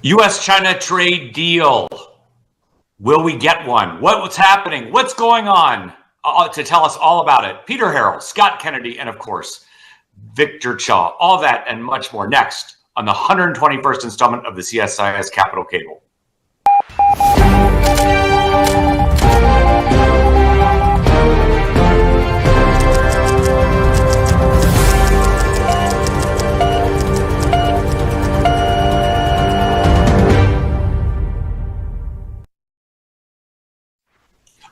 U.S.-China trade deal. Will we get one? What's happening? What's going on? To tell us all about it, Peter Harrell, Scott Kennedy, and of course, Victor Cha. All that and much more next on the 121st installment of the CSIS Capital Cable.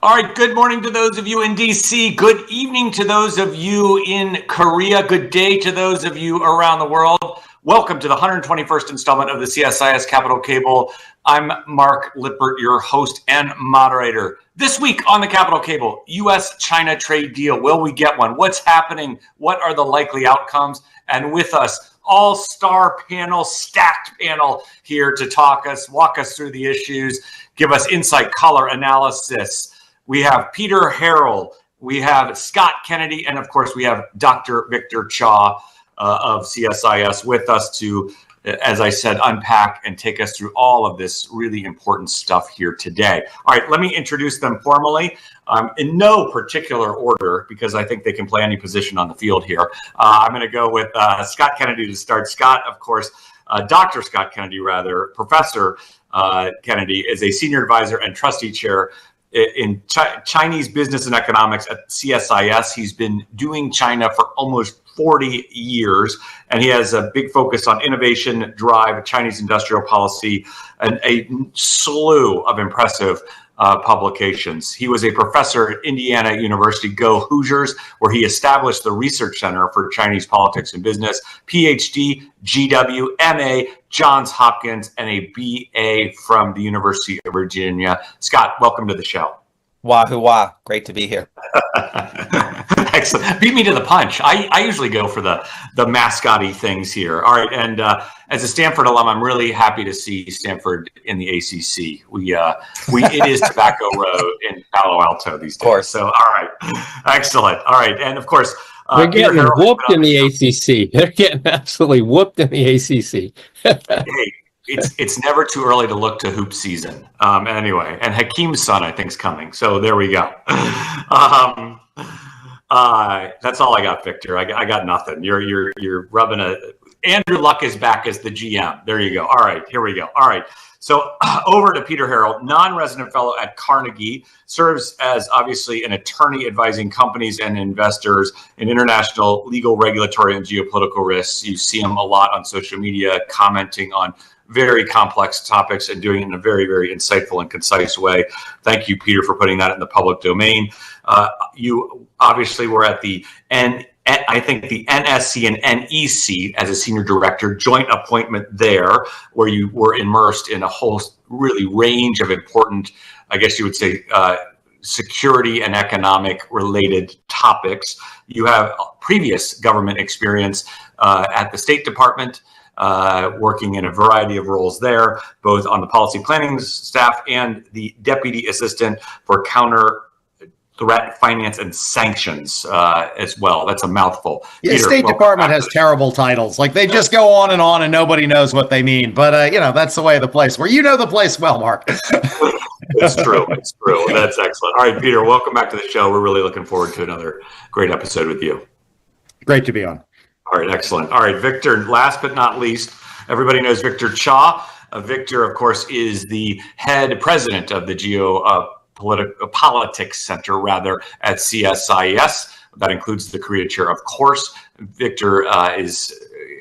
All right, good morning to those of you in DC. Good evening to those of you in Korea. Good day to those of you around the world. Welcome to the 121st installment of the CSIS Capital Cable. I'm Mark Lippert, your host and moderator. This week on the Capital Cable, U.S.-China trade deal. Will we get one? What's happening? What are the likely outcomes? And with us, all-star panel, stacked panel here to walk us through the issues, give us insight, color, analysis. We have Peter Harrell, we have Scott Kennedy, and of course we have Dr. Victor Cha of CSIS with us to, as I said, unpack and take us through all of this really important stuff here today. All right, let me introduce them formally in no particular order because I think they can play any position on the field here. I'm going to go with Scott Kennedy to start. Scott, of course, Dr. Scott Kennedy, rather, Professor Kennedy is a senior advisor and trustee chair in Chinese business and economics at CSIS. He's been doing China for almost 40 years, and he has a big focus on innovation, drive, Chinese industrial policy, and a slew of impressive publications. He was a professor at Indiana University, Go Hoosiers, where he established the Research Center for Chinese Politics and Business, PhD, GW, MA, Johns Hopkins, and a BA from the University of Virginia. Scott, welcome to the show. Wahoo wah. Great to be here. Excellent. Beat me to the punch. I usually go for the mascot-y things here. All right. And as a Stanford alum, I'm really happy to see Stanford in the ACC. It is Tobacco Road in Palo Alto these days. Of course. So, all right. Excellent. All right. And of course, they're getting whooped in the ACC. They're getting absolutely whooped in the ACC. Hey, it's never too early to look to hoop season. Anyway, and Hakeem's son, I think, is coming. So there we go. That's all I got, Victor. I got nothing. You're rubbing Andrew Luck is back as the GM. There you go. All right, here we go. All right. So over to Peter Harrell, non-resident fellow at Carnegie, serves as obviously an attorney advising companies and investors in international legal, regulatory, and geopolitical risks. You see him a lot on social media, commenting on very complex topics and doing it in a very, very insightful and concise way. Thank you, Peter, for putting that in the public domain. You obviously were at the I think the NSC and NEC as a senior director, joint appointment there, where you were immersed in a whole really range of important, I guess you would say, security and economic related topics. You have previous government experience at the State Department, working in a variety of roles there, both on the policy planning staff and the deputy assistant for counter threat finance and sanctions as well. That's a mouthful. Yeah, Peter, State Department has terrible titles. Like they just go on and nobody knows what they mean. But, that's the way of the place where you know the place well, Mark. It's true. It's true. That's excellent. All right, Peter, welcome back to the show. We're really looking forward to another great episode with you. Great to be on. All right, excellent. All right, Victor, last but not least, everybody knows Victor Cha. Victor, of course, is the head president of the Politics Center, rather, at CSIS. That includes the Korea chair, of course. Victor is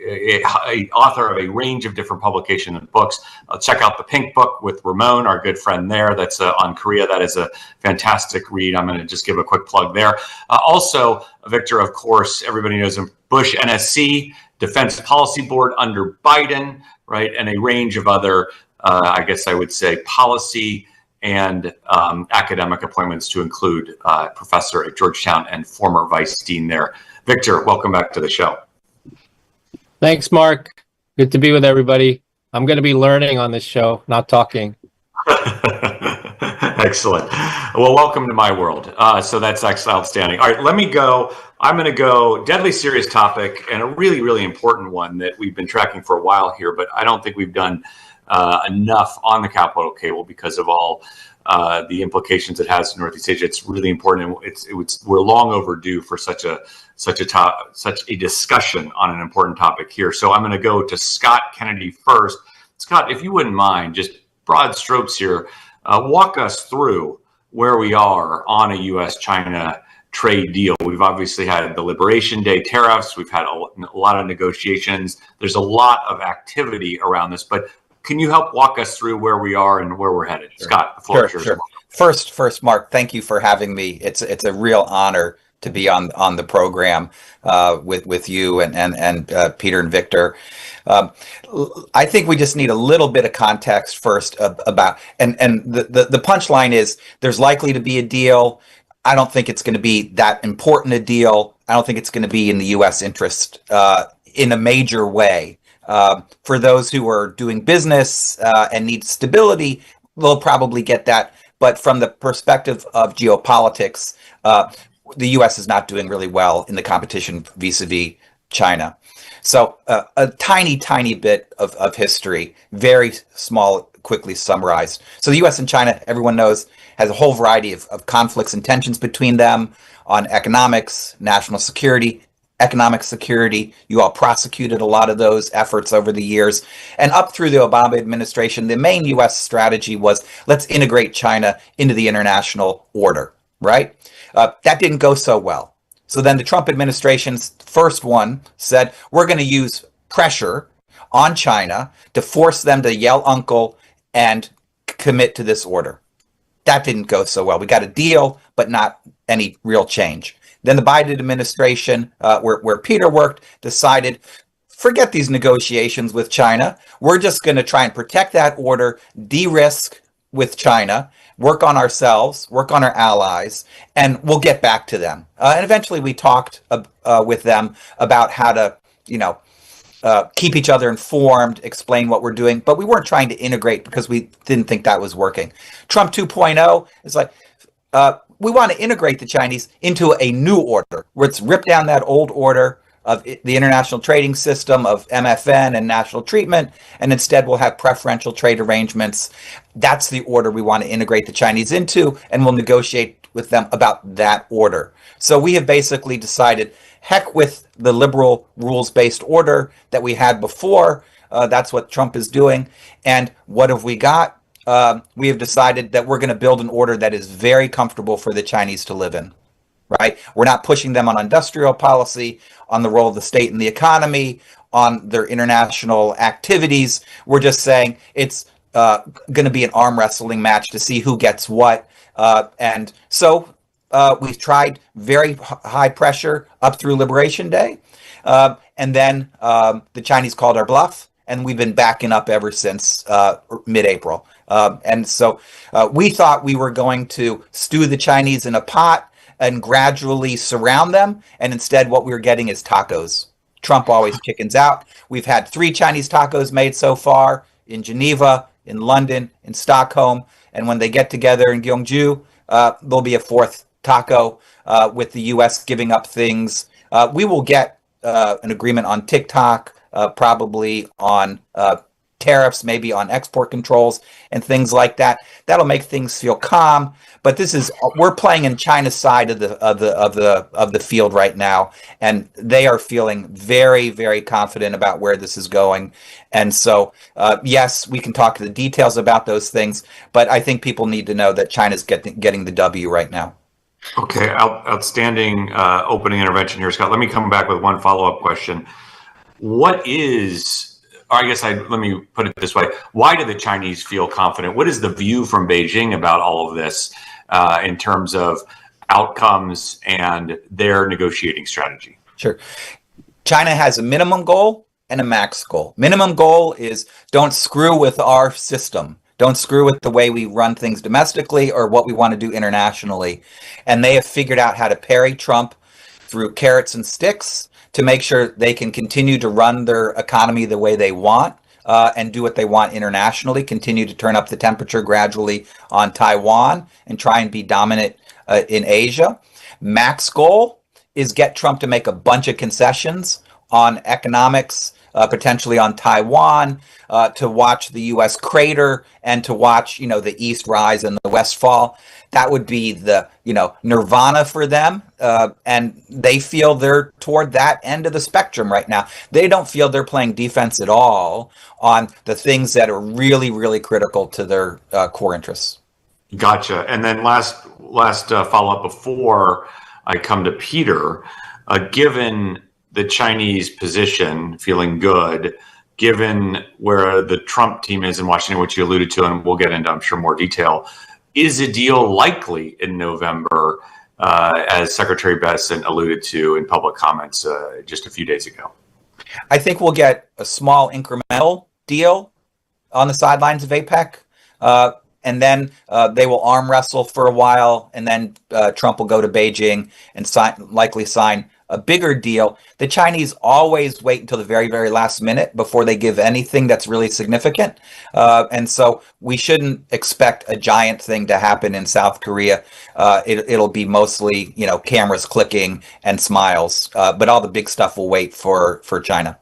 a author of a range of different publications and books. Check out the Pink Book with Ramon, our good friend there. That's on Korea. That is a fantastic read. I'm going to just give a quick plug there. Also, Victor, of course, everybody knows him, Bush NSC, Defense Policy Board under Biden, right? And a range of other, I guess I would say, policy and academic appointments to include professor at Georgetown and former vice dean there. Victor, welcome back to the show. Thanks, Mark. Good to be with everybody. I'm going to be learning on this show, not talking. Excellent. Well, welcome to my world. So that's outstanding. All right, let me go. I'm going to go deadly serious topic and a really, really important one that we've been tracking for a while here, but I don't think we've done enough on the Capitol cable because of all the implications it has in Northeast Asia. It's really important. We're long overdue for such a discussion on an important topic here. So I'm going to go to Scott Kennedy first. Scott, if you wouldn't mind, just broad strokes here, walk us through where we are on a U.S.-China trade deal. We've obviously had the Liberation Day tariffs. We've had a lot of negotiations. There's a lot of activity around this, but can you help walk us through where we are and where we're headed? Sure. Scott, the floor is yours. Sure. First, Mark, thank you for having me. It's a real honor to be on the program with you and Peter and Victor. I think we just need a little bit of context first about and the punchline is there's likely to be a deal. I don't think it's going to be that important a deal. I don't think it's going to be in the U.S. interest in a major way. For those who are doing business and need stability, they'll probably get that. But from the perspective of geopolitics, the U.S. is not doing really well in the competition vis-a-vis China. So a tiny bit of history, very small, quickly summarized. So the U.S. and China, everyone knows, has a whole variety of conflicts and tensions between them on economics, national security, economic security. You all prosecuted a lot of those efforts over the years. And up through the Obama administration, the main U.S. strategy was, let's integrate China into the international order, right? That didn't go so well. So then the Trump administration's first one said, we're going to use pressure on China to force them to yell uncle and commit to this order. That didn't go so well. We got a deal, but not any real change. Then the Biden administration, where Peter worked, decided, forget these negotiations with China. We're just going to try and protect that order, de-risk with China, work on ourselves, work on our allies, and we'll get back to them. And eventually we talked with them about how to, keep each other informed, explain what we're doing, but we weren't trying to integrate because we didn't think that was working. Trump 2.0 is like, we want to integrate the Chinese into a new order, where it's rip down that old order of the international trading system of MFN and national treatment, and instead we'll have preferential trade arrangements. That's the order we want to integrate the Chinese into, and we'll negotiate with them about that order. So we have basically decided, heck with the liberal rules-based order that we had before. That's what Trump is doing. And what have we got? We have decided that we're going to build an order that is very comfortable for the Chinese to live in, right? We're not pushing them on industrial policy, on the role of the state in the economy, on their international activities. We're just saying it's going to be an arm wrestling match to see who gets what. And so we've tried very high pressure up through Liberation Day. And then the Chinese called our bluff, and we've been backing up ever since mid-April. And so we thought we were going to stew the Chinese in a pot and gradually surround them. And instead, what we were getting is tacos. Trump always chickens out. We've had 3 Chinese tacos made so far in Geneva, in London, in Stockholm. And when they get together in Gyeongju, there'll be a 4th taco with the U.S. giving up things. We will get an agreement on TikTok, probably on tariffs, maybe on export controls and things like that. That'll make things feel calm. But we're playing in China's side of the field right now, and they are feeling very, very confident about where this is going. And so, yes, we can talk to the details about those things, but I think people need to know that China's getting the W right now. Okay, outstanding opening intervention here, Scott. Let me come back with one follow-up question. Let me put it this way. Why do the Chinese feel confident? What is the view from Beijing about all of this in terms of outcomes and their negotiating strategy? Sure. China has a minimum goal and a max goal. Minimum goal is don't screw with our system. Don't screw with the way we run things domestically or what we want to do internationally. And they have figured out how to parry Trump through carrots and sticks to make sure they can continue to run their economy the way they want and do what they want internationally, continue to turn up the temperature gradually on Taiwan and try and be dominant in Asia. Max goal is get Trump to make a bunch of concessions on economics, potentially on Taiwan, to watch the U.S. crater and to watch, the East rise and the West fall. That would be the, nirvana for them. And they feel they're toward that end of the spectrum right now. They don't feel they're playing defense at all on the things that are really, really critical to their core interests. Gotcha. And then last follow-up before I come to Peter, given the Chinese position, feeling good, given where the Trump team is in Washington, which you alluded to, and we'll get into, I'm sure, more detail, is a deal likely in November, as Secretary Bessent alluded to in public comments just a few days ago? I think we'll get a small incremental deal on the sidelines of APEC. And then they will arm wrestle for a while, and then Trump will go to Beijing and likely sign a bigger deal. The Chinese always wait until the very, very last minute before they give anything that's really significant. And so we shouldn't expect a giant thing to happen in South Korea. It'll be mostly, cameras clicking and smiles. But all the big stuff will wait for China.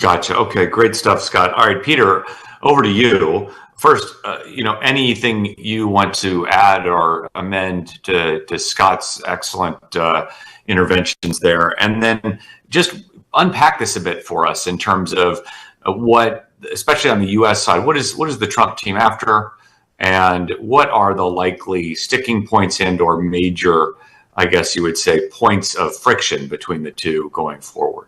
Gotcha. Okay, great stuff, Scott. All right, Peter, over to you. First, anything you want to add or amend to Scott's excellent interventions there, and then just unpack this a bit for us in terms of what, especially on the U.S. side, what is the Trump team after, and what are the likely sticking points and/or major, I guess you would say, points of friction between the two going forward?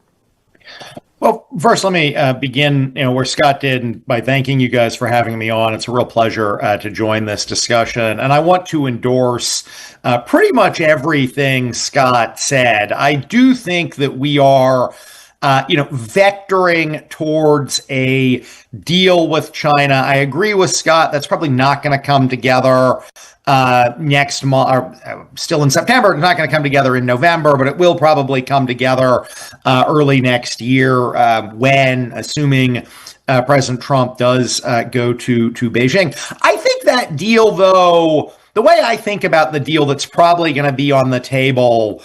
Well, first, let me begin where Scott did, and by thanking you guys for having me on. It's a real pleasure to join this discussion. And I want to endorse pretty much everything Scott said. I do think that we are vectoring towards a deal with China. I agree with Scott. That's probably not going to come together next month, or still in September. It's not going to come together in November, but it will probably come together early next year when, assuming President Trump does go to Beijing. I think that deal, though, the way I think about the deal that's probably going to be on the table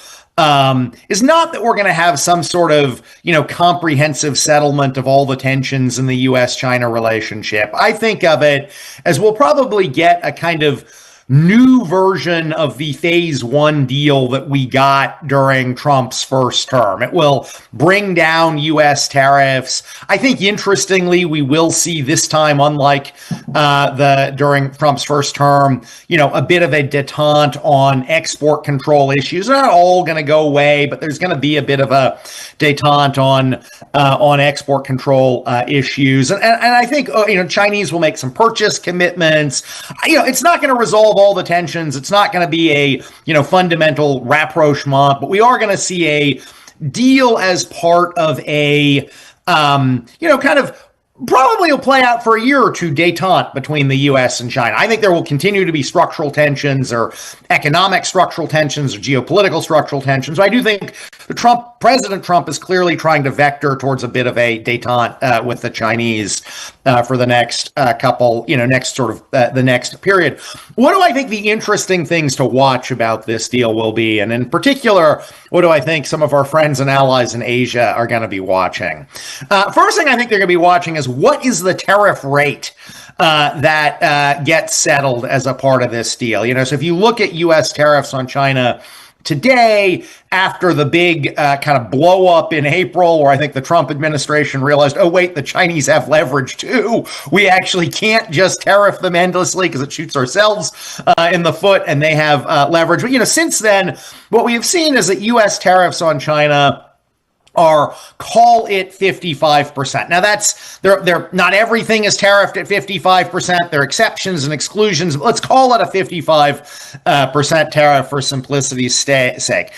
is not that we're going to have some sort of, comprehensive settlement of all the tensions in the U.S.-China relationship. I think of it as we'll probably get a kind of new version of the phase one deal that we got during Trump's first term. It will bring down U.S. tariffs. I think, interestingly, we will see this time, unlike during Trump's first term, a bit of a detente on export control issues. They're not all going to go away, but there's going to be a bit of a detente on export control issues. And I think Chinese will make some purchase commitments. It's not going to resolve all the tensions. It's not going to be a fundamental rapprochement, but we are going to see a deal as part of a kind of probably will play out for a year or two detente between the U.S. and China. I think there will continue to be structural tensions, or economic structural tensions, or geopolitical structural tensions. So I do think President Trump is clearly trying to vector towards a bit of a detente with the Chinese for the next the next period. What do I think the interesting things to watch about this deal will be? And in particular, what do I think some of our friends and allies in Asia are going to be watching? First thing I think they're going to be watching is, what is the tariff rate that gets settled as a part of this deal? So if you look at U.S. tariffs on China today, after the big kind of blow up in April, where I think the Trump administration realized, oh, wait, the Chinese have leverage too. We actually can't just tariff them endlessly because it shoots ourselves in the foot, and they have leverage. But, since then, what we have seen is that U.S. tariffs on China are, call it 55%. Now they're not everything is tariffed at 55%. There are exceptions and exclusions. Let's call it a 55% tariff for simplicity's sake.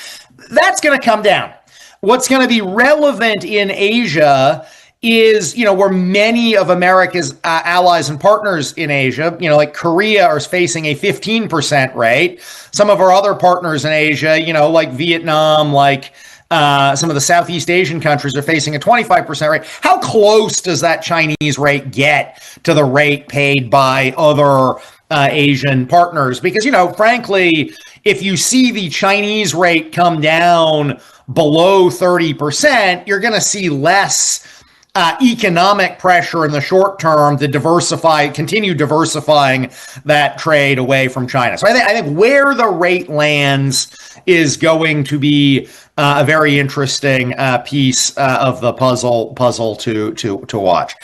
That's going to come down. What's going to be relevant in Asia is, where many of America's allies and partners in Asia, like Korea, are facing a 15% rate. Some of our other partners in Asia, like Vietnam, like some of the Southeast Asian countries, are facing a 25% rate. How close does that Chinese rate get to the rate paid by other Asian partners? Because, frankly, if you see the Chinese rate come down below 30%, you're going to see less economic pressure in the short term to continue diversifying that trade away from China. So I think where the rate lands is going to be a very interesting piece of the puzzle to watch.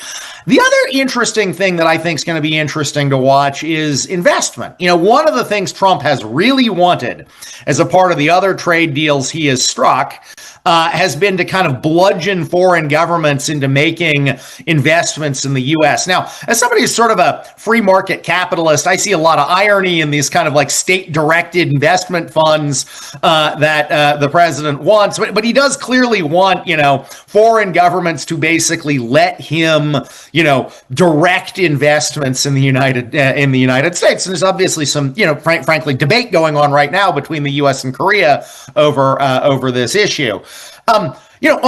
The other interesting thing that I think is going to be interesting to watch is investment. One of the things Trump has really wanted as a part of the other trade deals he has struck has been to kind of bludgeon foreign governments into making investments in the U.S. Now, as somebody who's sort of a free market capitalist, I see a lot of irony in these kind of like state-directed investment funds that the president wants, but he does clearly want, foreign governments to basically let him, direct investments in the United States. And there's obviously some, frankly, debate going on right now between the U.S. and Korea over this issue. On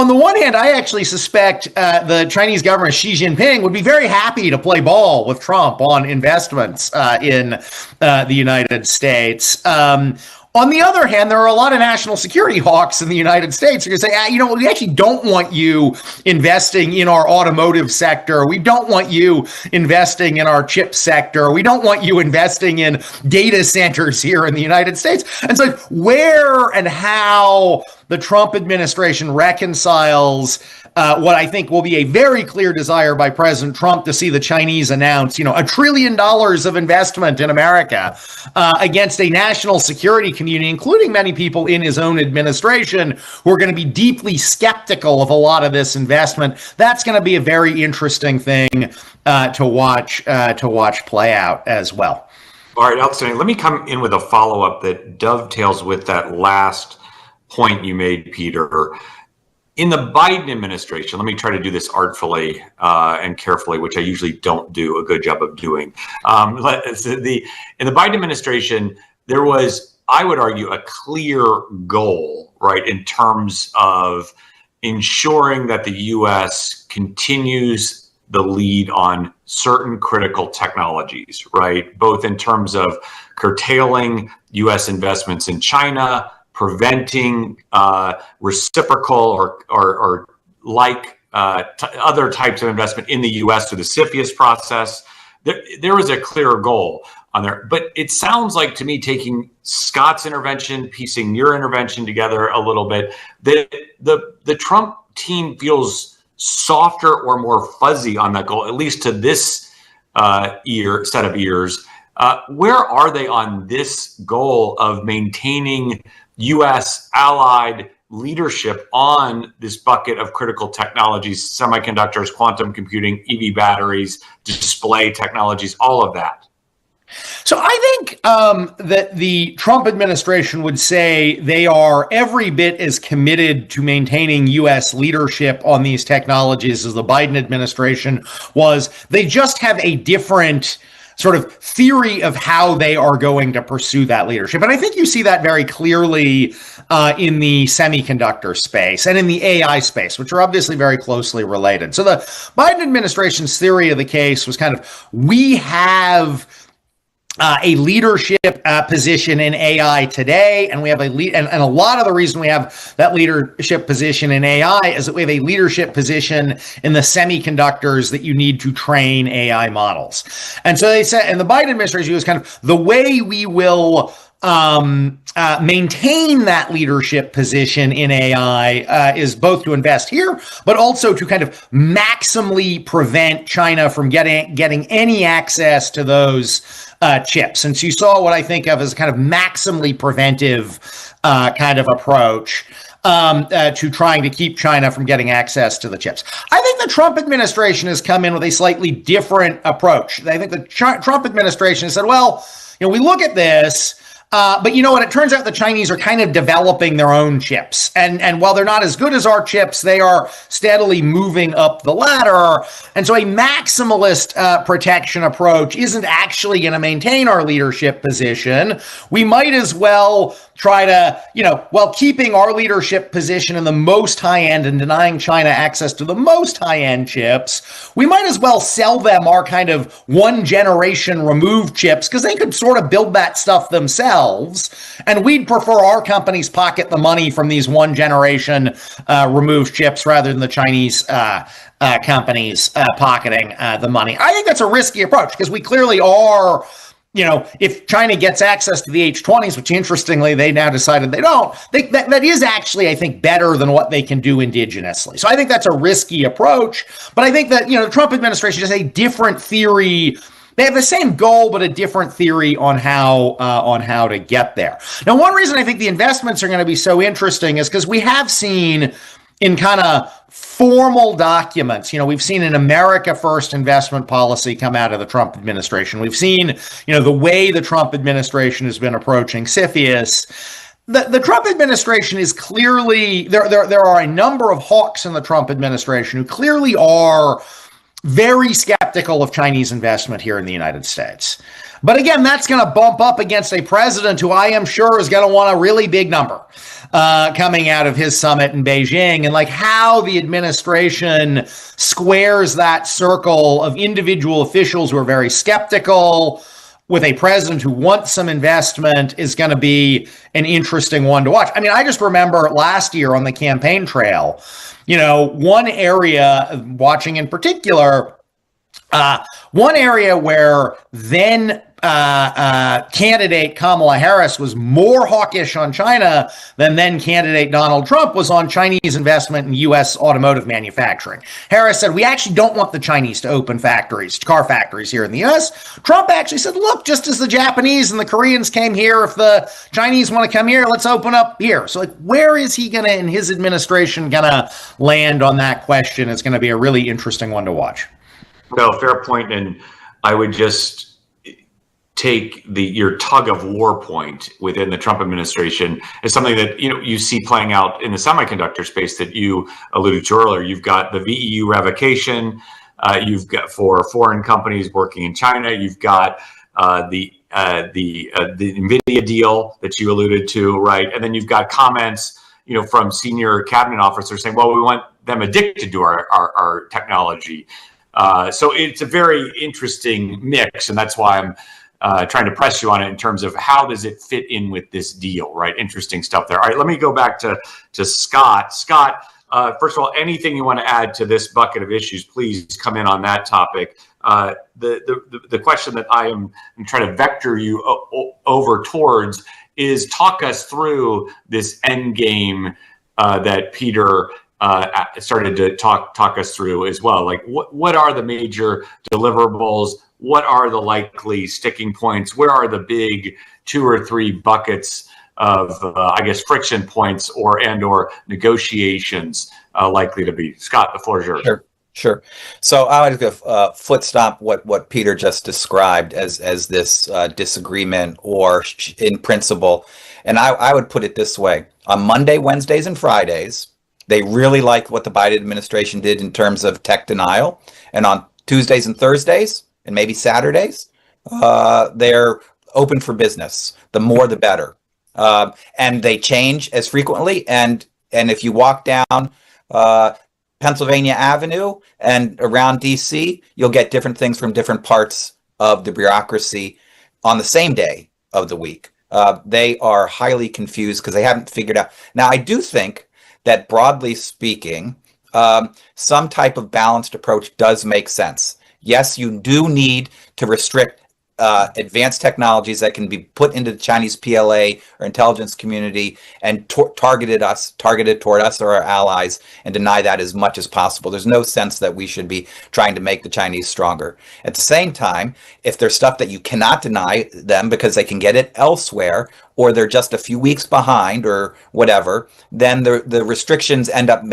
the one hand, I actually suspect the Chinese government, Xi Jinping, would be very happy to play ball with Trump on investments in the United States. On the other hand, there are a lot of national security hawks in the United States who are going to say, we actually don't want you investing in our automotive sector. We don't want you investing in our chip sector. We don't want you investing in data centers here in the United States. And so where and how the Trump administration reconciles what I think will be a very clear desire by President Trump to see the Chinese announce, $1 trillion of investment in America against a national security community, including many people in his own administration who are going to be deeply skeptical of a lot of this investment. That's going to be a very interesting thing to watch play out as well. All right, outstanding. Let me come in with a follow-up that dovetails with that last point you made, Peter. In the Biden administration, let me try to do this artfully and carefully, which I usually don't do a good job of doing. In the Biden administration, there was, I would argue, a clear goal, right, in terms of ensuring that the U.S. continues the lead on certain critical technologies, right, both in terms of curtailing U.S. investments in China, preventing reciprocal or other types of investment in the U.S. through the CFIUS process. There was a clear goal on there. But it sounds like to me, taking Scott's intervention, piecing your intervention together a little bit, that the Trump team feels softer or more fuzzy on that goal, at least to this set of ears. Where are they on this goal of maintaining U.S. allied leadership on this bucket of critical technologies, semiconductors, quantum computing, EV batteries, display technologies, all of that? So I think that the Trump administration would say they are every bit as committed to maintaining U.S. leadership on these technologies as the Biden administration was. They just have a different sort of theory of how they are going to pursue that leadership. And I think you see that very clearly in the semiconductor space and in the AI space, which are obviously very closely related. So the Biden administration's theory of the case was kind of, we have a leadership position in AI today, and we have and a lot of the reason we have that leadership position in AI is that we have a leadership position in the semiconductors that you need to train AI models. And so they said, and the Biden administration was kind of, the way we will maintain that leadership position in AI is both to invest here, but also to kind of maximally prevent China from getting any access to those chips. And so you saw what I think of as a kind of maximally preventive kind of approach to trying to keep China from getting access to the chips. I think the Trump administration has come in with a slightly different approach. I think the Trump administration has said, well, we look at this, but you know what? It turns out the Chinese are kind of developing their own chips. And while they're not as good as our chips, they are steadily moving up the ladder. And so a maximalist protection approach isn't actually going to maintain our leadership position. We might as well try to, while keeping our leadership position in the most high end and denying China access to the most high end chips, we might as well sell them our kind of one generation removed chips because they could sort of build that stuff themselves. And we'd prefer our companies pocket the money from these one generation removed chips rather than the Chinese companies pocketing the money. I think that's a risky approach because we clearly are, if China gets access to the H-20s, which interestingly they now decided they don't, that is actually, I think, better than what they can do indigenously. So I think that's a risky approach. But I think that, the Trump administration has a different theory. They have the same goal, but a different theory on how to get there. Now, one reason I think the investments are going to be so interesting is because we have seen in kind of formal documents, we've seen an America First investment policy come out of the Trump administration. We've seen, the way the Trump administration has been approaching CFIUS. The Trump administration is clearly, there are a number of hawks in the Trump administration who clearly are very skeptical of Chinese investment here in the United States. But again, that's going to bump up against a president who I am sure is going to want a really big number coming out of his summit in Beijing, and like how the administration squares that circle of individual officials who are very skeptical with a president who wants some investment is going to be an interesting one to watch. I mean, I just remember last year on the campaign trail, one area, watching in particular, one area where then candidate Kamala Harris was more hawkish on China than then candidate Donald Trump was on Chinese investment in U.S. automotive manufacturing. Harris said, we actually don't want the Chinese to open car factories here in the U.S. Trump actually said, look, just as the Japanese and the Koreans came here, if the Chinese want to come here, let's open up here. So where is he going to, in his administration, going to land on that question? It's going to be a really interesting one to watch. No, fair point. And I would just take your tug of war point within the Trump administration is something that you see playing out in the semiconductor space that you alluded to earlier. You've got the VEU revocation, you've got for foreign companies working in China, you've got the NVIDIA deal that you alluded to, right? And then you've got comments from senior cabinet officers saying, well, we want them addicted to our technology. So it's a very interesting mix, and that's why I'm trying to press you on it in terms of how does it fit in with this deal, right? Interesting stuff there. All right, let me go back to Scott. Scott, first of all, anything you want to add to this bucket of issues, please come in on that topic. The question that I'm trying to vector you over towards is talk us through this Endgame that Peter started to talk us through as well. Like what are the major deliverables? What are the likely sticking points? Where are the big 2 or 3 buckets of, friction points or negotiations likely to be? Scott, the floor is yours. Sure. So I would go foot stomp what Peter just described as this disagreement or in principle. And I would put it this way. On Monday, Wednesdays, and Fridays, they really liked what the Biden administration did in terms of tech denial. And on Tuesdays and Thursdays, and maybe Saturdays, they're open for business. The more, the better. And they change as frequently. And if you walk down Pennsylvania Avenue and around DC, you'll get different things from different parts of the bureaucracy on the same day of the week. They are highly confused because they haven't figured out. Now, I do think that broadly speaking, some type of balanced approach does make sense. Yes, you do need to restrict advanced technologies that can be put into the Chinese PLA or intelligence community and targeted toward us or our allies, and deny that as much as possible. There's no sense that we should be trying to make the Chinese stronger. At the same time, if there's stuff that you cannot deny them because they can get it elsewhere, or they're just a few weeks behind or whatever, then the restrictions end up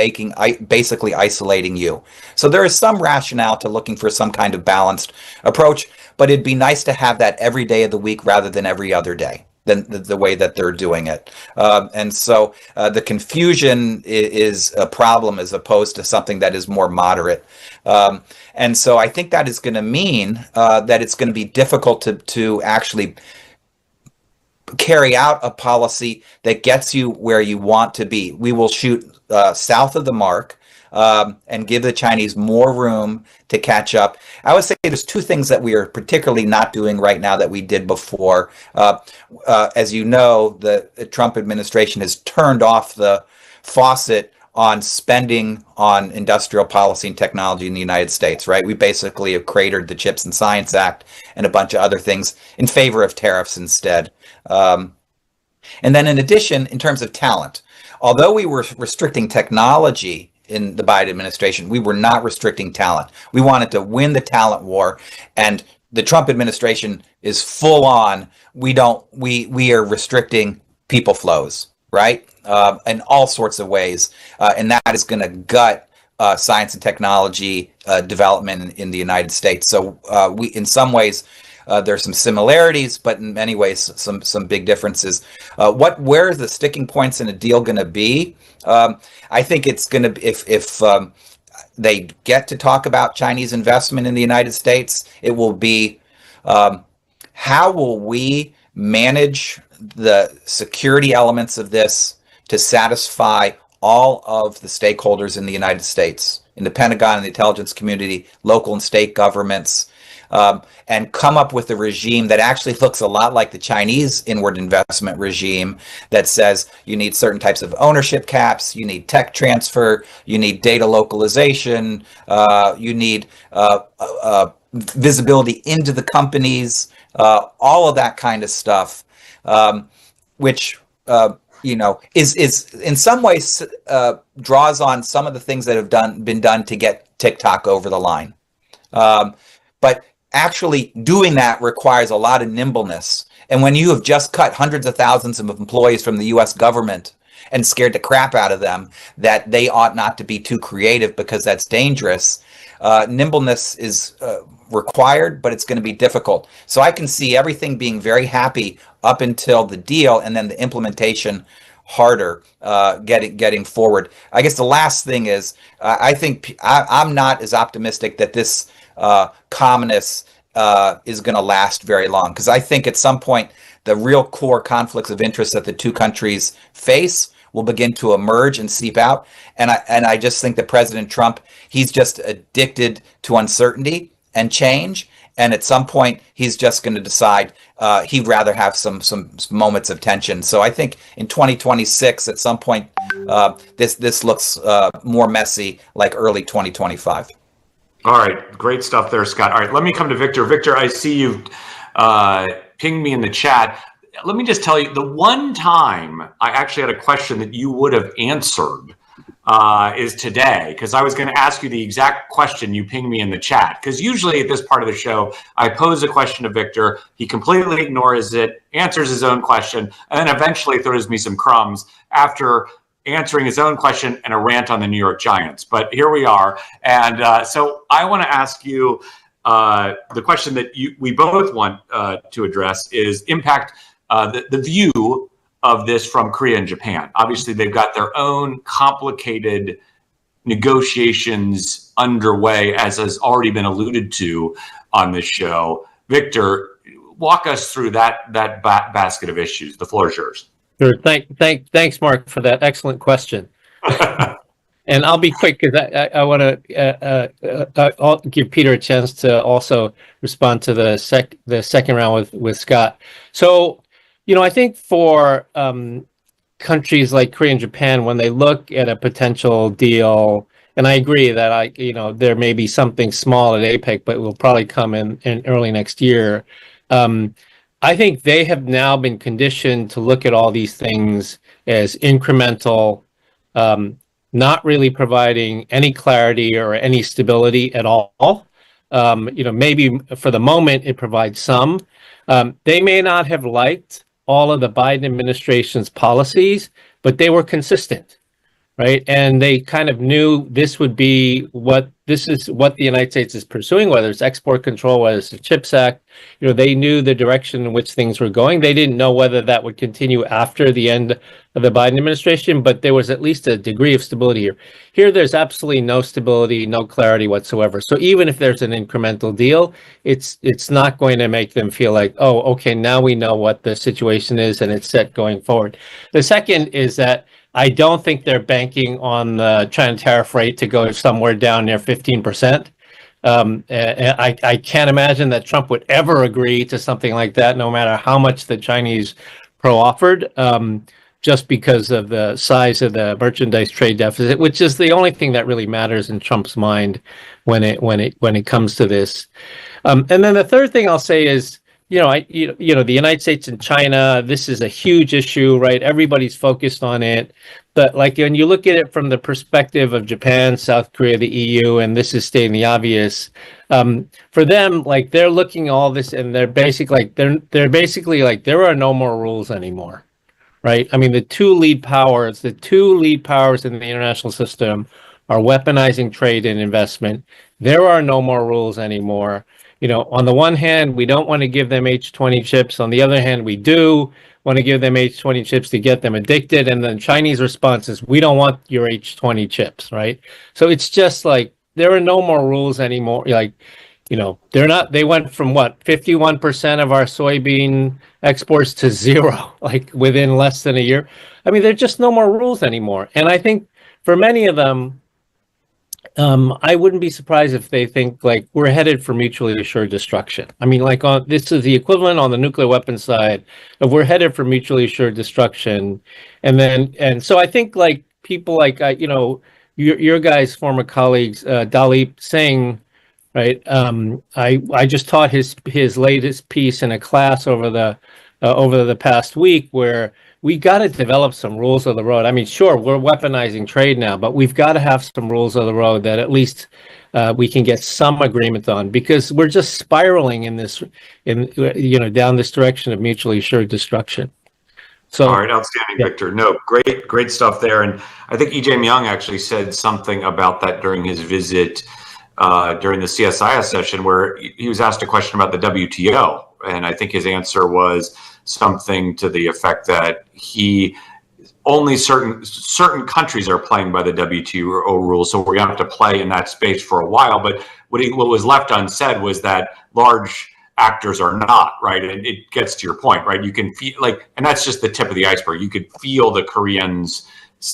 basically isolating you. So there is some rationale to looking for some kind of balanced approach, but it'd be nice to have that every day of the week rather than every other day, than the way that they're doing it. And so the confusion is a problem as opposed to something that is more moderate. And so I think that is going to mean that it's going to be difficult to actually carry out a policy that gets you where you want to be. We will shoot south of the mark and give the Chinese more room to catch up. I would say there's two things that we are particularly not doing right now that we did before. As you know, the Trump administration has turned off the faucet on spending on industrial policy and technology in the United States, right? We basically have cratered the Chips and Science Act and a bunch of other things in favor of tariffs instead. And then in addition, in terms of talent, although we were restricting technology in the Biden administration, we were not restricting talent. We wanted to win the talent war, and the Trump administration is full on. We are restricting people flows, right? In all sorts of ways. And that is going to gut science and technology development in the United States. So in some ways, there's some similarities, but in many ways, some big differences. Where is the sticking points in a deal going to be? I think it's going to be if they get to talk about Chinese investment in the United States, it will be how will we manage the security elements of this to satisfy all of the stakeholders in the United States, in the Pentagon and the intelligence community, local and state governments, and come up with a regime that actually looks a lot like the Chinese inward investment regime that says you need certain types of ownership caps, you need tech transfer, you need data localization, you need visibility into the companies, all of that kind of stuff, which is in some ways draws on some of the things that have been done to get TikTok over the line. But actually doing that requires a lot of nimbleness. And when you have just cut hundreds of thousands of employees from the U.S. government and scared the crap out of them that they ought not to be too creative because that's dangerous, nimbleness is required, but it's going to be difficult. So I can see everything being very happy up until the deal, and then the implementation harder getting forward. I guess the last thing is I think I'm not as optimistic that this calmness is going to last very long, because I think at some point the real core conflicts of interest that the two countries face will begin to emerge and seep out. And I just think that President Trump, he's just addicted to uncertainty and change. And at some point, he's just going to decide he'd rather have some moments of tension. So I think in 2026, at some point, this looks more messy, like early 2025. All right, great stuff there, Scott. All right, let me come to Victor. Victor, I see you pinged me in the chat. Let me just tell you, the one time I actually had a question that you would have answered is today, because I was going to ask you the exact question you pinged me in the chat. Because usually at this part of the show, I pose a question to Victor, he completely ignores it, answers his own question, and then eventually throws me some crumbs after answering his own question and a rant on the New York Giants. But here we are. And so I want to ask you the question that we both want to address is impact the view of this from Korea and Japan. Obviously, they've got their own complicated negotiations underway, as has already been alluded to on this show. Victor, walk us through that basket of issues. The floor is yours. Sure. Thanks, Mark, for that excellent question. And I'll be quick because I want to give Peter a chance to also respond to the second round with Scott. So, I think for countries like Korea and Japan, when they look at a potential deal, and I agree that there may be something small at APEC, but it will probably come in early next year. I think they have now been conditioned to look at all these things as incremental, not really providing any clarity or any stability at all. Maybe for the moment it provides some. They may not have liked all of the Biden administration's policies, but they were consistent. right? And they kind of knew this would be what the United States is pursuing, whether it's export control, whether it's the CHIPS Act. They knew the direction in which things were going. They didn't know whether that would continue after the end of the Biden administration, but there was at least a degree of stability here. Here, there's absolutely no stability, no clarity whatsoever. So even if there's an incremental deal, it's not going to make them feel like, oh, okay, now we know what the situation is and it's set going forward. The second is that I don't think they're banking on the China tariff rate to go somewhere down near 15%. I can't imagine that Trump would ever agree to something like that, no matter how much the Chinese proffered, just because of the size of the merchandise trade deficit, which is the only thing that really matters in Trump's mind when it comes to this. And then the third thing I'll say is, the United States and China, this is a huge issue, right? Everybody's focused on it. But like when you look at it from the perspective of Japan, South Korea, the EU, and this is stating the obvious, for them, like they're looking at all this and they're basically like there are no more rules anymore, right? I mean, the two lead powers in the international system are weaponizing trade and investment. There are no more rules anymore. On the one hand, we don't want to give them H20 chips. On the other hand, we do want to give them H20 chips to get them addicted. And then Chinese response is, we don't want your H20 chips, right? So it's just like, there are no more rules anymore. Like, they went from 51% of our soybean exports to zero, like within less than a year. I mean, there's just no more rules anymore. And I think for many of them, I wouldn't be surprised if they think like we're headed for mutually assured destruction. I mean, like this is the equivalent on the nuclear weapons side of we're headed for mutually assured destruction. And so I think like people like, your guys' former colleagues, Dalip Singh, right? I just taught his latest piece in a class over the past week where we got to develop some rules of the road. I mean, sure, we're weaponizing trade now, but we've got to have some rules of the road that at least we can get some agreement on, because we're just spiraling down this direction of mutually assured destruction. So, all right, outstanding, yeah. Victor. No, great stuff there. And I think E.J. Myung actually said something about that during his visit during the CSIS session, where he was asked a question about the WTO, and I think his answer was something to the effect that only certain countries are playing by the WTO rules, so we have to play in that space for a while. But what was left unsaid was that large actors are not, right? And it gets to your point, right? You can feel and that's just the tip of the iceberg. You could feel the Koreans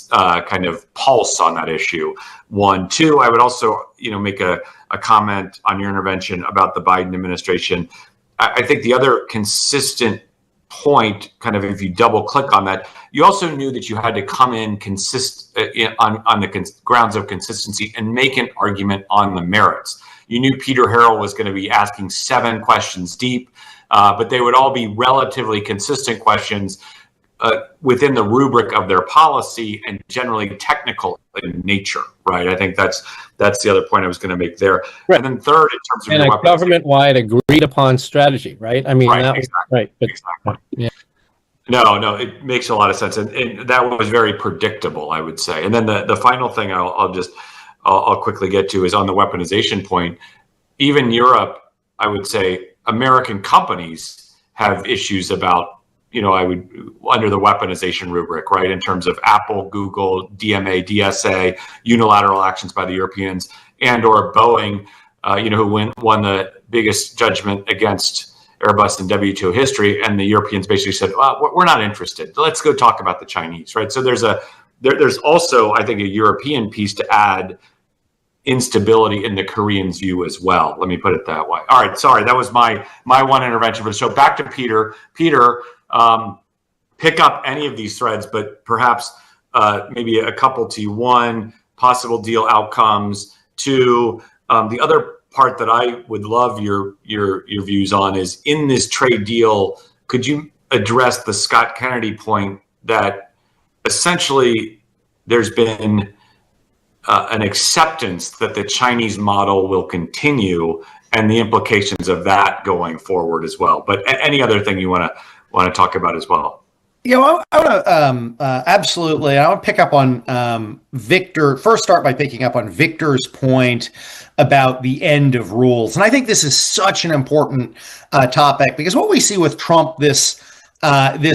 kind of pulse on that issue. 1, 2, I would also, make a comment on your intervention about the Biden administration. I think the other consistent point, kind of if you double click on that, you also knew that you had to come in on the grounds of consistency and make an argument on the merits. You knew Peter Harrell was going to be asking 7 questions deep, but they would all be relatively consistent questions within the rubric of their policy and generally technical in nature, right? I think that's the other point I was going to make there. Right. And then third, in terms of and a government-wide agreed upon strategy, right? I mean, right, that exactly. Was right. But, exactly. Yeah. No, it makes a lot of sense, and that was very predictable, I would say. And then the final thing I'll quickly get to is on the weaponization point. Even Europe, I would say, American companies have issues about, under the weaponization rubric, right? In terms of Apple, Google, DMA, DSA, unilateral actions by the Europeans, and or Boeing, who won the biggest judgment against Airbus in WTO history, and the Europeans basically said, well, we're not interested. Let's go talk about the Chinese, right? So there's also, I think, a European piece to add instability in the Koreans' view as well. Let me put it that way. All right, sorry, that was my one intervention for the show. Back to Peter. Peter, pick up any of these threads, but perhaps maybe a couple to you. 1, possible deal outcomes. 2, the other part that I would love your views on is, in this trade deal, could you address the Scott Kennedy point that essentially there's been an acceptance that the Chinese model will continue and the implications of that going forward as well? But any other thing you want to talk about as well? I want to absolutely. I want to pick up on Victor. First, start by picking up on Victor's point about the end of rules, and I think this is such an important topic because what we see with Trump this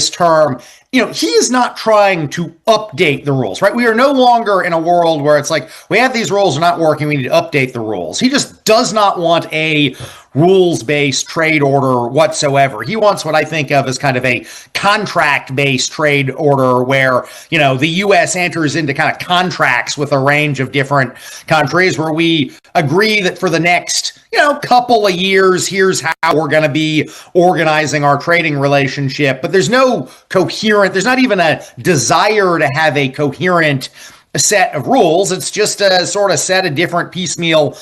term, he is not trying to update the rules, right? We are no longer in a world where it's like, we have these rules are not working, we need to update the rules. He just does not want a rules-based trade order whatsoever. He wants what I think of as kind of a contract-based trade order where, the U.S. enters into kind of contracts with a range of different countries where we agree that for the next, couple of years, here's how we're going to be organizing our trading relationship. But there's there's not even a desire to have a coherent set of rules. It's just a sort of set of different piecemeal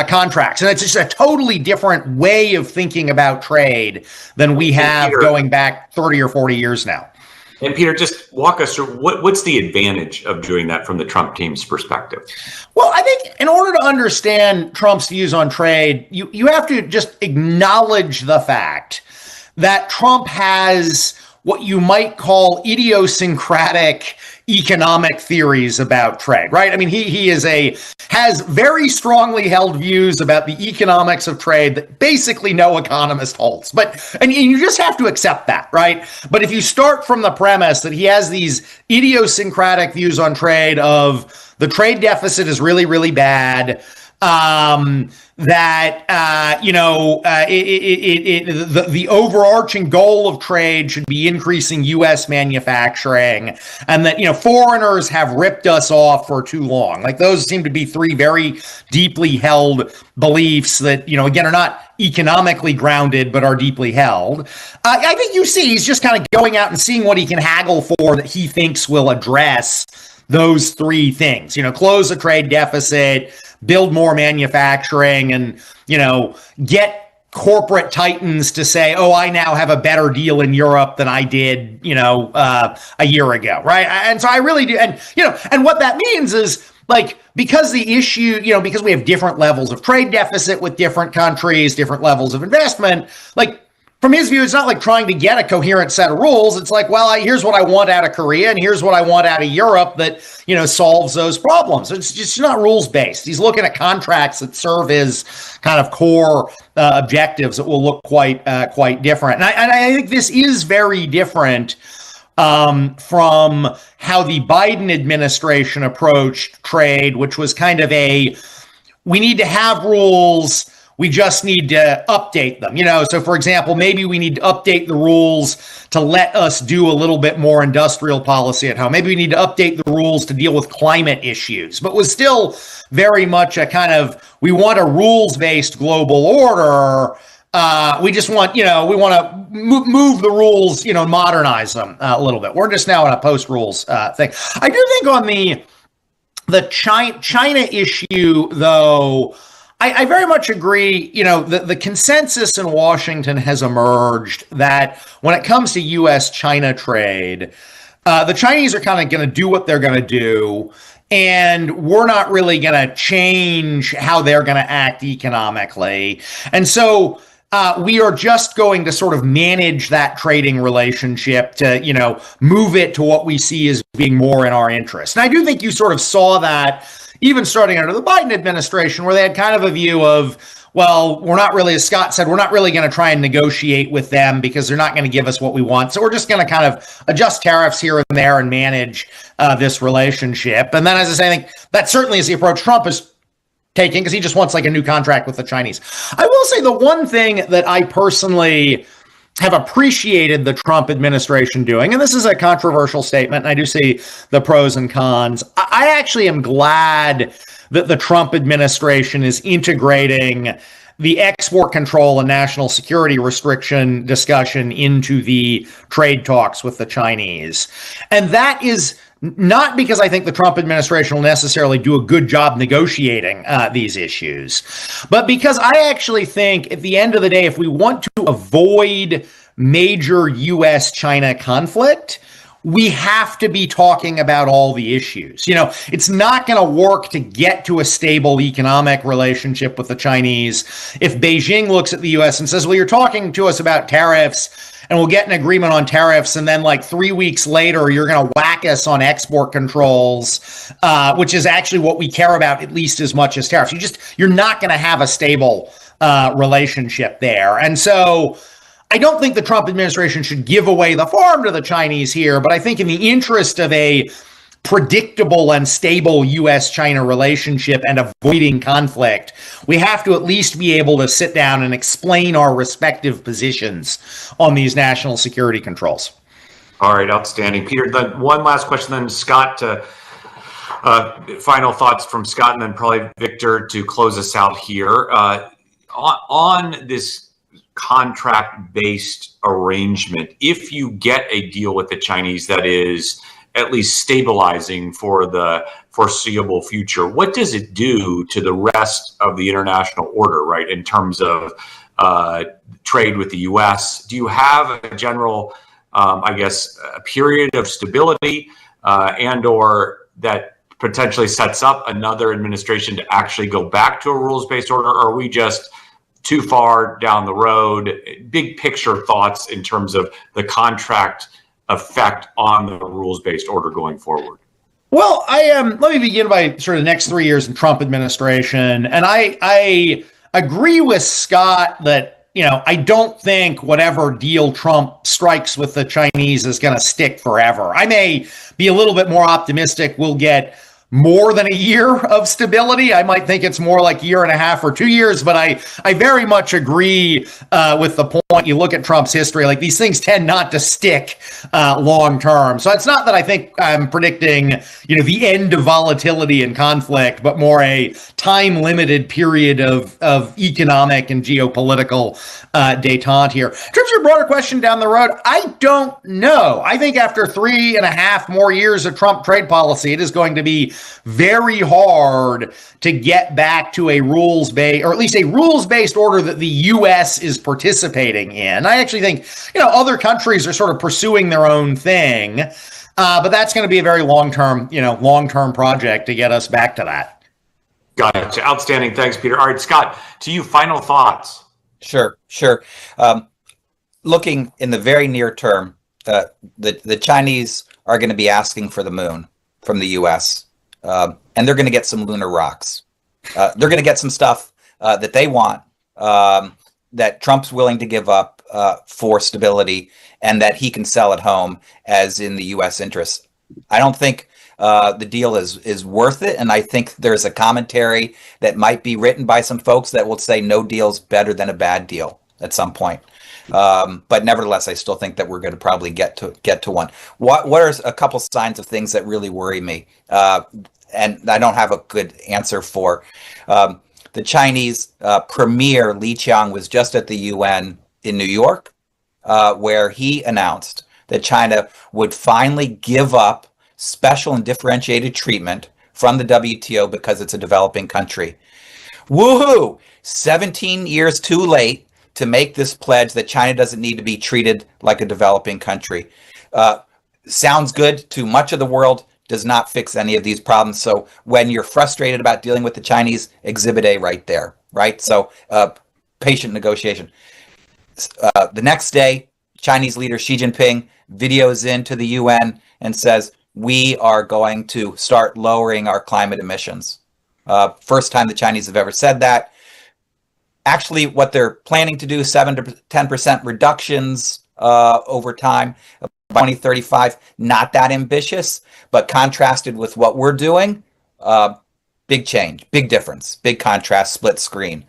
contracts. And it's just a totally different way of thinking about trade than we have going back 30 or 40 years now. And Peter, just walk us through what's the advantage of doing that from the Trump team's perspective? Well, I think in order to understand Trump's views on trade, you have to just acknowledge the fact that Trump has what you might call idiosyncratic economic theories about trade, right? I mean, he has very strongly held views about the economics of trade that basically no economist holds. And you just have to accept that, right? But if you start from the premise that he has these idiosyncratic views on trade of the trade deficit is really, really bad, the overarching goal of trade should be increasing U.S. manufacturing, and that foreigners have ripped us off for too long. Like, those seem to be three very deeply held beliefs that again are not economically grounded but are deeply held. I think you see he's just kind of going out and seeing what he can haggle for that he thinks will address those three things. Close the trade deficit, build more manufacturing, and, get corporate titans to say, oh, I now have a better deal in Europe than I did, a year ago, right? And so I really do. And what that means is, because the issue, because we have different levels of trade deficit with different countries, different levels of investment, from his view, it's not like trying to get a coherent set of rules. It's like, well, here's what I want out of Korea, and here's what I want out of Europe that, solves those problems. It's just not rules-based. He's looking at contracts that serve his kind of core objectives that will look quite different. And I think this is very different from how the Biden administration approached trade, which was kind of we need to have rules, we just need to update them. So for example, maybe we need to update the rules to let us do a little bit more industrial policy at home. Maybe we need to update the rules to deal with climate issues, but was still very much a kind of, we want a rules-based global order. We just want, we want to move the rules, modernize them a little bit. We're just now in a post-rules thing. I do think on the China issue, though, I very much agree. The consensus in Washington has emerged that when it comes to U.S.-China trade, the Chinese are kind of going to do what they're going to do, and we're not really going to change how they're going to act economically. And so we are just going to sort of manage that trading relationship to, move it to what we see as being more in our interest. And I do think you sort of saw that even starting under the Biden administration, where they had kind of a view of, well, we're not really, as Scott said, we're not really going to try and negotiate with them because they're not going to give us what we want. So we're just going to kind of adjust tariffs here and there and manage this relationship. And then, as I say, I think that certainly is the approach Trump is taking, because he just wants like a new contract with the Chinese. I will say the one thing that I personally have appreciated the Trump administration doing, and this is a controversial statement, and I do see the pros and cons. I actually am glad that the Trump administration is integrating the export control and national security restriction discussion into the trade talks with the Chinese. And that is not because I think the Trump administration will necessarily do a good job negotiating these issues, but because I actually think at the end of the day, if we want to avoid major U.S.-China conflict, we have to be talking about all the issues. It's not going to work to get to a stable economic relationship with the Chinese if Beijing looks at the U.S. and says, well, you're talking to us about tariffs, and we'll get an agreement on tariffs, and then like 3 weeks later, you're going to whack us on export controls, which is actually what we care about at least as much as tariffs. You're not going to have a stable relationship there. And so I don't think the Trump administration should give away the farm to the Chinese here, but I think in the interest of a predictable and stable U.S.-China relationship and avoiding conflict, we have to at least be able to sit down and explain our respective positions on these national security controls. All right, outstanding. Peter, then one last question, then Scott, final thoughts from Scott, and then probably Victor to close us out here. On this contract-based arrangement, if you get a deal with the Chinese that is at least stabilizing for the foreseeable future, what does it do to the rest of the international order, right, in terms of trade with the U.S.? Do you have a general, I guess, a period of stability and or that potentially sets up another administration to actually go back to a rules-based order? Or are we just too far down the road? Big picture thoughts in terms of the contract effect on the rules-based order going forward. Well, let me begin by sort of the next 3 years in Trump administration. And I agree with Scott that, I don't think whatever deal Trump strikes with the Chinese is going to stick forever. I may be a little bit more optimistic we'll get more than a year of stability. I might think it's more like a year and a half or 2 years, but I very much agree with the point. You look at Trump's history, like these things tend not to stick long term. So it's not that I think I'm predicting, the end of volatility and conflict, but more a time limited period of economic and geopolitical detente here. In terms of your broader question down the road, I don't know. I think after 3.5 more years of Trump trade policy, it is going to be very hard to get back to a rules-based, or at least a rules-based order that the U.S. is participating in. I actually think, other countries are sort of pursuing their own thing, but that's going to be a very long-term project to get us back to that. Gotcha. Outstanding. Thanks, Peter. All right, Scott, to you, final thoughts. Sure. Looking in the very near term, the Chinese are going to be asking for the moon from the U.S., and they're going to get some lunar rocks. They're going to get some stuff that they want, that Trump's willing to give up for stability, and that he can sell at home as in the U.S. interest. I don't think the deal is worth it, and I think there's a commentary that might be written by some folks that will say no deal's better than a bad deal at some point. But nevertheless, I still think that we're going to probably get to one. What are a couple signs of things that really worry me? And I don't have a good answer for. The Chinese premier Li Qiang was just at the UN in New York, where he announced that China would finally give up special and differentiated treatment from the WTO because it's a developing country. Woohoo! 17 years too late to make this pledge that China doesn't need to be treated like a developing country. Sounds good to much of the world, does not fix any of these problems. So when you're frustrated about dealing with the Chinese, exhibit A right there, right? So patient negotiation. The next day, Chinese leader Xi Jinping videos into the UN and says, we are going to start lowering our climate emissions. First time the Chinese have ever said that. Actually, what they're planning to do, 7 to 10% reductions over time by 2035, not that ambitious, but contrasted with what we're doing, big change, big difference, big contrast, split screen.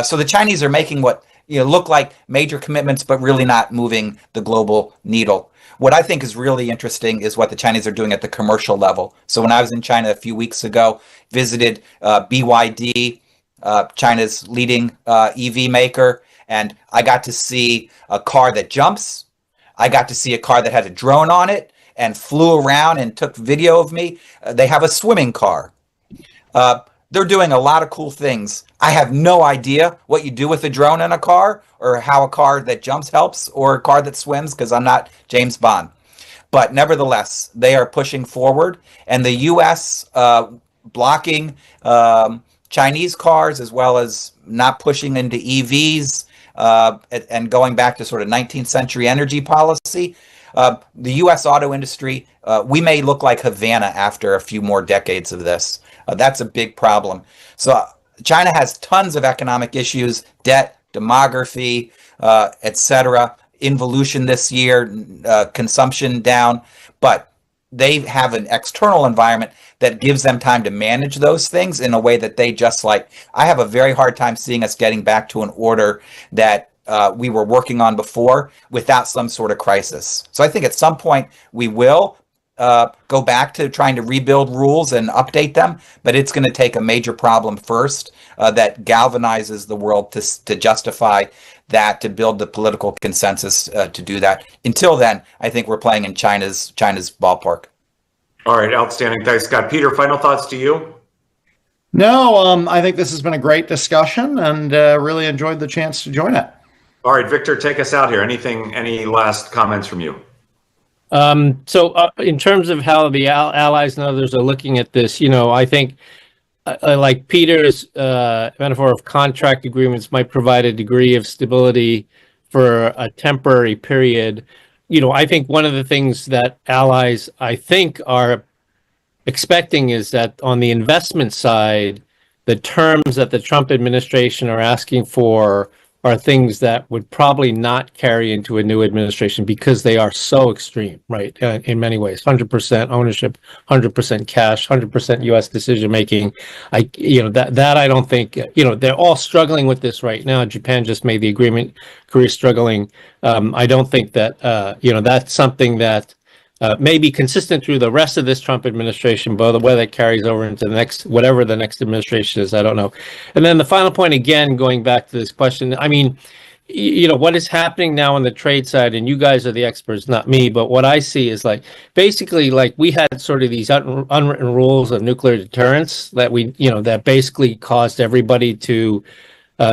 So the Chinese are making what look like major commitments, but really not moving the global needle. What I think is really interesting is what the Chinese are doing at the commercial level. So when I was in China a few weeks ago, visited BYD, China's leading EV maker, and I got to see a car that jumps. I got to see a car that had a drone on it and flew around and took video of me. They have a swimming car. They're doing a lot of cool things. I have no idea what you do with a drone in a car, or how a car that jumps helps, or a car that swims, because I'm not James Bond. But nevertheless, they are pushing forward, and the U.S. Blocking Chinese cars, as well as not pushing into EVs, and going back to sort of 19th century energy policy, the U.S. auto industry, we may look like Havana after a few more decades of this. That's a big problem. So China has tons of economic issues, debt, demography, etc., involution this year, consumption down, but they have an external environment that gives them time to manage those things in a way that they just like. I have a very hard time seeing us getting back to an order that we were working on before without some sort of crisis. So I think at some point we will go back to trying to rebuild rules and update them, but it's going to take a major problem first that galvanizes the world to justify that, to build the political consensus to do that. Until then, I think we're playing in China's ballpark. All right, outstanding. Thanks, Scott. Peter, final thoughts to you? No, I think this has been a great discussion and really enjoyed the chance to join it. All right, Victor, take us out here. Any last comments from you? So in terms of how the allies and others are looking at this, I think like Peter's metaphor of contract agreements might provide a degree of stability for a temporary period. I think one of the things that allies, I think, are expecting is that on the investment side, the terms that the Trump administration are asking for are things that would probably not carry into a new administration because they are so extreme, right? In many ways, 100% ownership, 100% cash, 100% U.S. decision making. That I don't think, they're all struggling with this right now. Japan just made the agreement. Korea's struggling. I don't think that, that's something that may be consistent through the rest of this Trump administration, but whether it carries over into the next, whatever the next administration is, I don't know. And then the final point, again, going back to this question, I mean, what is happening now on the trade side, and you guys are the experts, not me, but what I see is basically we had sort of these unwritten rules of nuclear deterrence that that basically caused everybody to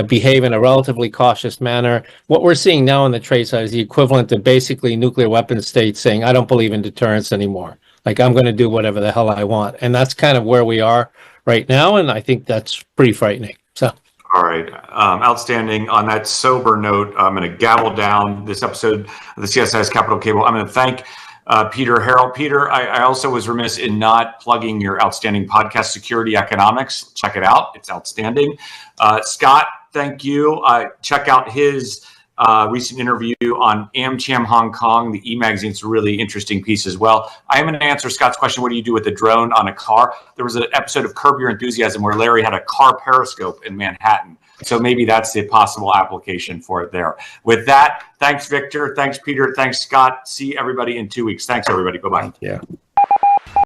behave in a relatively cautious manner. What we're seeing now on the trade side is the equivalent of basically nuclear weapons states saying, I don't believe in deterrence anymore. I'm going to do whatever the hell I want. And that's kind of where we are right now. And I think that's pretty frightening. So. All right. Outstanding. On that sober note, I'm going to gavel down this episode of the CSIS Capital Cable. I'm going to thank Peter Harrell. Peter, I also was remiss in not plugging your outstanding podcast, Security Economics. Check it out. It's outstanding. Scott, thank you. Check out his recent interview on AmCham Hong Kong. The E-Magazine. It's a really interesting piece as well. I am going to answer Scott's question, what do you do with a drone on a car? There was an episode of Curb Your Enthusiasm where Larry had a car periscope in Manhattan. So maybe that's the possible application for it there. With that, thanks, Victor. Thanks, Peter. Thanks, Scott. See everybody in 2 weeks. Thanks, everybody. Bye-bye. Yeah.